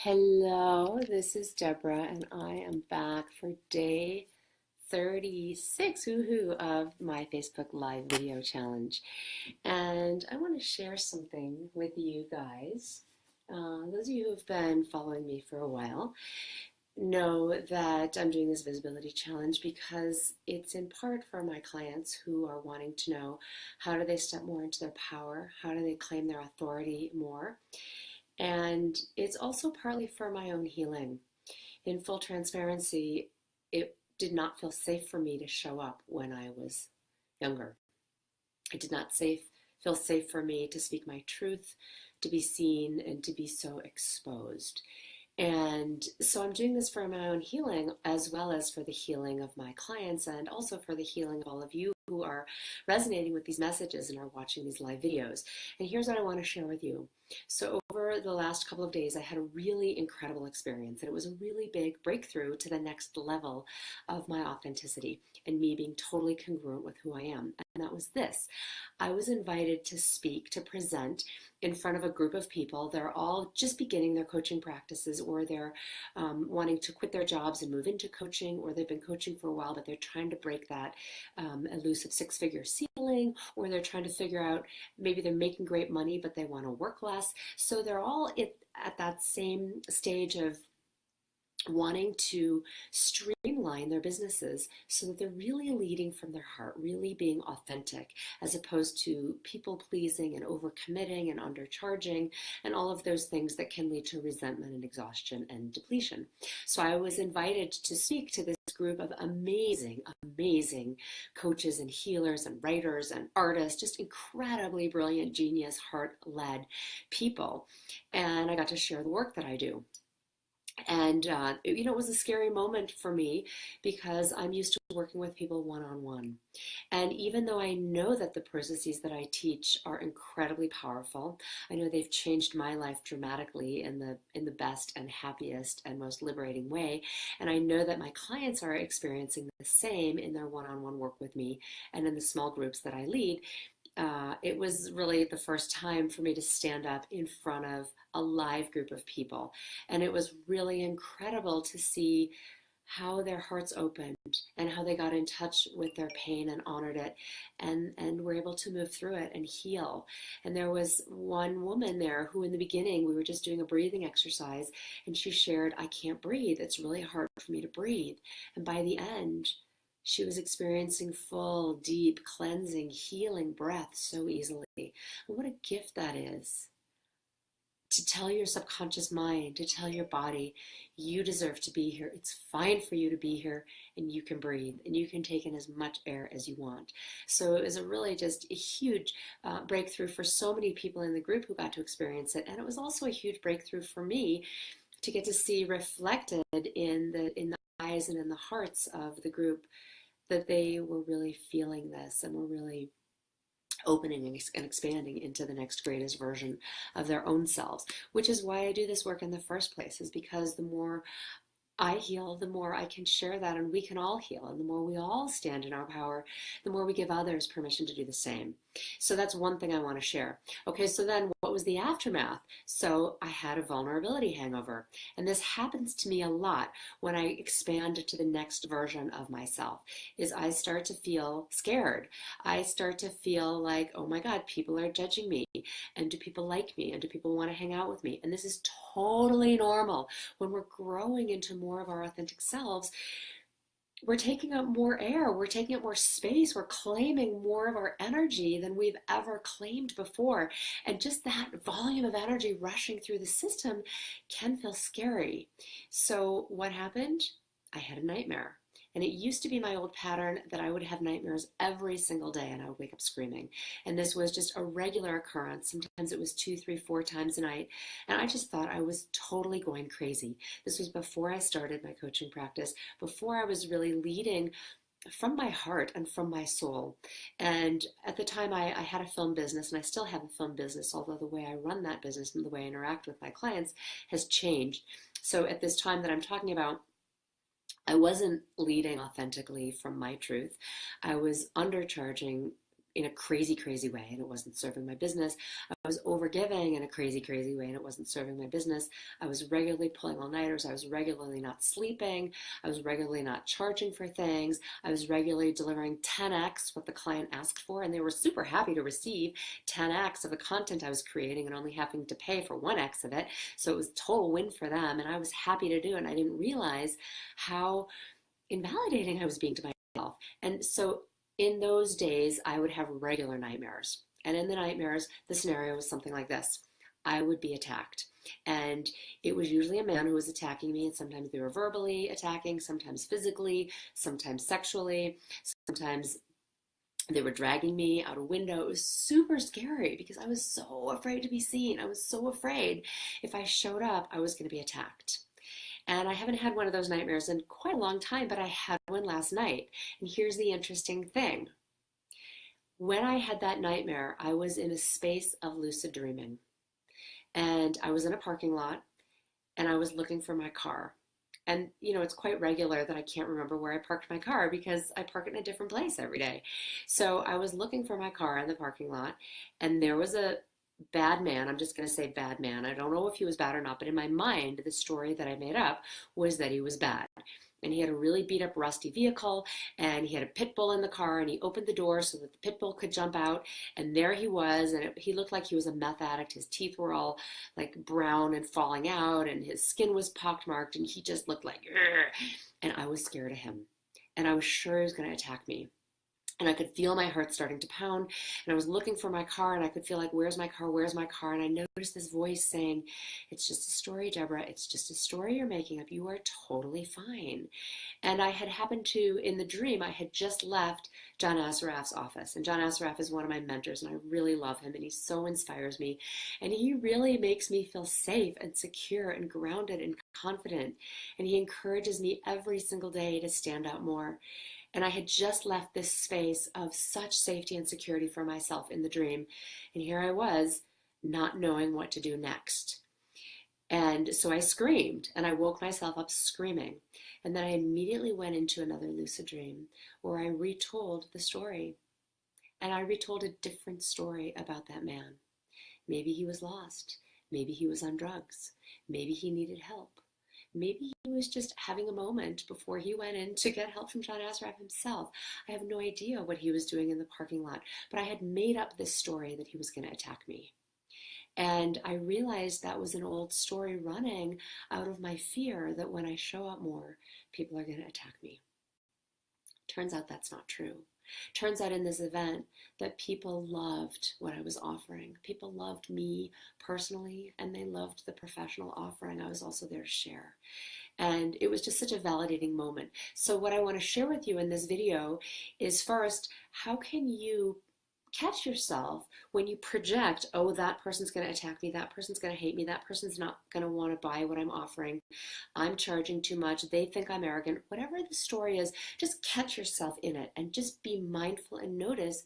Hello, this is Deborah, and I am back for day 36, woohoo, of my Facebook Live video challenge. And I want to share something with you guys. Those of you who have been following me for a while know that I'm doing this visibility challenge because it's in part for my clients who are wanting to know how do they step more into their power, how do they claim their authority more. And it's also partly for my own healing. In full transparency, it did not feel safe for me to show up when I was younger. It did not feel safe for me to speak my truth, to be seen, and to be so exposed. And so I'm doing this for my own healing as well as for the healing of my clients and also for the healing of all of you who are resonating with these messages and are watching these live videos. And here's what I want to share with you. So over the last couple of days, I had a really incredible experience, and it was a really big breakthrough to the next level of my authenticity and me being totally congruent with who I am. And that was this. I was invited to speak, to present in front of a group of people. They're all just beginning their coaching practices, or they're wanting to quit their jobs and move into coaching, or they've been coaching for a while, but they're trying to break that elusive six-figure ceiling, or they're trying to figure out maybe they're making great money, but they want to work less. So they're all at that same stage of wanting to streamline their businesses so that they're really leading from their heart, really being authentic, as opposed to people pleasing and overcommitting and undercharging and all of those things that can lead to resentment and exhaustion and depletion. So I was invited to speak to this group of amazing coaches and healers and writers and artists, just incredibly brilliant, genius, heart-led people. And I got to share the work that I do. And, it was a scary moment for me because I'm used to working with people one-on-one. And even though I know that the processes that I teach are incredibly powerful, I know they've changed my life dramatically in the best and happiest and most liberating way. And I know that my clients are experiencing the same in their one-on-one work with me and in the small groups that I lead. It was really the first time for me to stand up in front of a live group of people. And it was really incredible to see how their hearts opened and how they got in touch with their pain and honored it and were able to move through it and heal. And there was one woman there who in the beginning, we were just doing a breathing exercise, and she shared, "I can't breathe. It's really hard for me to breathe." And by the end, she was experiencing full, deep, cleansing, healing breath so easily. And what a gift that is. To tell your subconscious mind, to tell your body, you deserve to be here. It's fine for you to be here, and you can breathe, and you can take in as much air as you want. So it was a really just a huge breakthrough for so many people in the group who got to experience it. And it was also a huge breakthrough for me to get to see reflected in the eyes and in the hearts of the group that they were really feeling this and were really opening and expanding into the next greatest version of their own selves, which is why I do this work in the first place, is because the more I heal, the more I can share that, and we can all heal. And the more we all stand in our power, the more we give others permission to do the same. So that's one thing I want to share. Okay, so then what was the aftermath? So I had a vulnerability hangover. And this happens to me a lot when I expand to the next version of myself, is I start to feel scared. I start to feel like, oh my God, people are judging me. And do people like me? And do people want to hang out with me? And this is totally normal. When we're growing into more of our authentic selves, we're taking up more air, we're taking up more space, we're claiming more of our energy than we've ever claimed before. And just that volume of energy rushing through the system can feel scary. So what happened? I had a nightmare. And it used to be my old pattern that I would have nightmares every single day and I would wake up screaming. And this was just a regular occurrence. Sometimes it was 2, 3, 4 times a night. And I just thought I was totally going crazy. This was before I started my coaching practice, before I was really leading from my heart and from my soul. And at the time I had a film business, and I still have a film business, although the way I run that business and the way I interact with my clients has changed. So at this time that I'm talking about, I wasn't leading authentically from my truth. I was undercharging in a crazy, crazy way, and it wasn't serving my business. I was overgiving in a crazy, crazy way, and it wasn't serving my business. I was regularly pulling all-nighters. I was regularly not sleeping. I was regularly not charging for things. I was regularly delivering 10x what the client asked for, and they were super happy to receive 10x of the content I was creating and only having to pay for 1x of it. So it was a total win for them, and I was happy to do it, and I didn't realize how invalidating I was being to myself. And so in those days, I would have regular nightmares. And in the nightmares, the scenario was something like this. I would be attacked. And it was usually a man who was attacking me, and sometimes they were verbally attacking, sometimes physically, sometimes sexually, sometimes they were dragging me out a window. It was super scary because I was so afraid to be seen. I was so afraid if I showed up, I was going to be attacked. And I haven't had one of those nightmares in quite a long time, but I had one last night. And here's the interesting thing. When I had that nightmare, I was in a space of lucid dreaming. And I was in a parking lot, and I was looking for my car. And, it's quite regular that I can't remember where I parked my car because I park it in a different place every day. So I was looking for my car in the parking lot, and there was a bad man. I'm just going to say bad man. I don't know if he was bad or not, but in my mind, the story that I made up was that he was bad. And he had a really beat up rusty vehicle, and he had a pit bull in the car, and he opened the door so that the pit bull could jump out, and there he was, and he looked like he was a meth addict. His teeth were all like brown and falling out, and his skin was pockmarked, and he just looked like, "Ugh." And I was scared of him, and I was sure he was going to attack me. And I could feel my heart starting to pound, and I was looking for my car, and I could feel like, where's my car, where's my car? And I noticed this voice saying, it's just a story, Deborah, it's just a story you're making up, you are totally fine. And I had happened to, in the dream, I had just left John Assaraf's office, and John Assaraf is one of my mentors, and I really love him, and he so inspires me, and he really makes me feel safe and secure and grounded and confident, and he encourages me every single day to stand out more. And I had just left this space of such safety and security for myself in the dream. And here I was, not knowing what to do next. And so I screamed, and I woke myself up screaming. And then I immediately went into another lucid dream where I retold the story. And I retold a different story about that man. Maybe he was lost. Maybe he was on drugs. Maybe he needed help. Maybe he was just having a moment before he went in to get help from John Assaraf himself. I have no idea what he was doing in the parking lot, but I had made up this story that he was going to attack me. And I realized that was an old story running out of my fear that when I show up more, people are going to attack me. Turns out that's not true. Turns out in this event that people loved what I was offering. People loved me personally, and they loved the professional offering I was also there to share. And it was just such a validating moment. So what I want to share with you in this video is, first, how can you catch yourself when you project, oh, that person's going to attack me, that person's going to hate me, that person's not going to want to buy what I'm offering, I'm charging too much, they think I'm arrogant. Whatever the story is, just catch yourself in it and just be mindful and notice,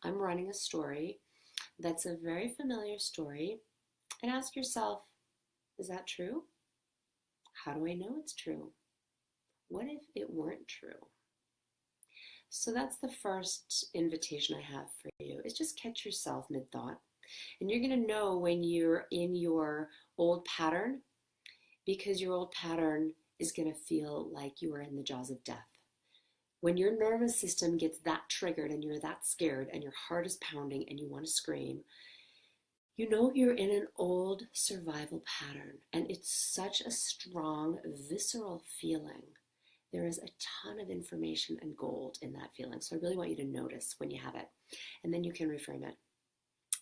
I'm running a story that's a very familiar story, and ask yourself, is that true? How do I know it's true? What if it weren't true? So that's the first invitation I have for you, is just catch yourself mid-thought. And you're going to know when you're in your old pattern, because your old pattern is going to feel like you are in the jaws of death. When your nervous system gets that triggered and you're that scared and your heart is pounding and you want to scream, you know you're in an old survival pattern, and it's such a strong, visceral feeling. There is a ton of information and gold in that feeling. So I really want you to notice when you have it, and then you can reframe it.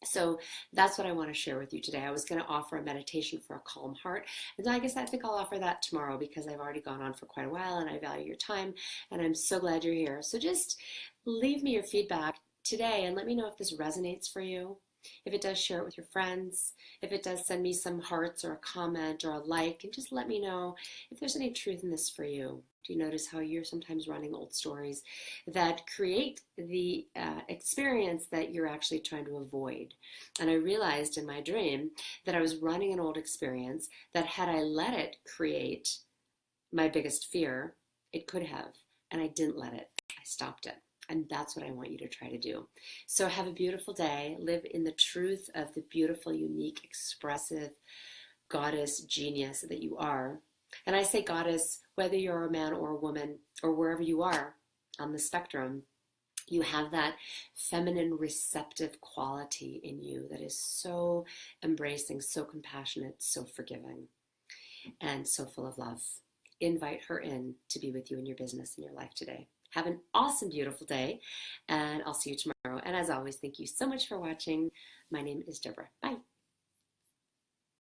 So that's what I want to share with you today. I was going to offer a meditation for a calm heart, and I think I'll offer that tomorrow because I've already gone on for quite a while and I value your time, and I'm so glad you're here. So just leave me your feedback today and let me know if this resonates for you. If it does, share it with your friends. If it does, send me some hearts or a comment or a like, and just let me know if there's any truth in this for you. Do you notice how you're sometimes running old stories that create the experience that you're actually trying to avoid? And I realized in my dream that I was running an old experience that, had I let it create my biggest fear, it could have, and I didn't let it. I stopped it. And that's what I want you to try to do. So have a beautiful day. Live in the truth of the beautiful, unique, expressive goddess genius that you are. And I say goddess, whether you're a man or a woman or wherever you are on the spectrum, you have that feminine receptive quality in you that is so embracing, so compassionate, so forgiving, and so full of love. Invite her in to be with you in your business and your life today. Have an awesome, beautiful day, and I'll see you tomorrow. And as always, thank you so much for watching. My name is Deborah. Bye.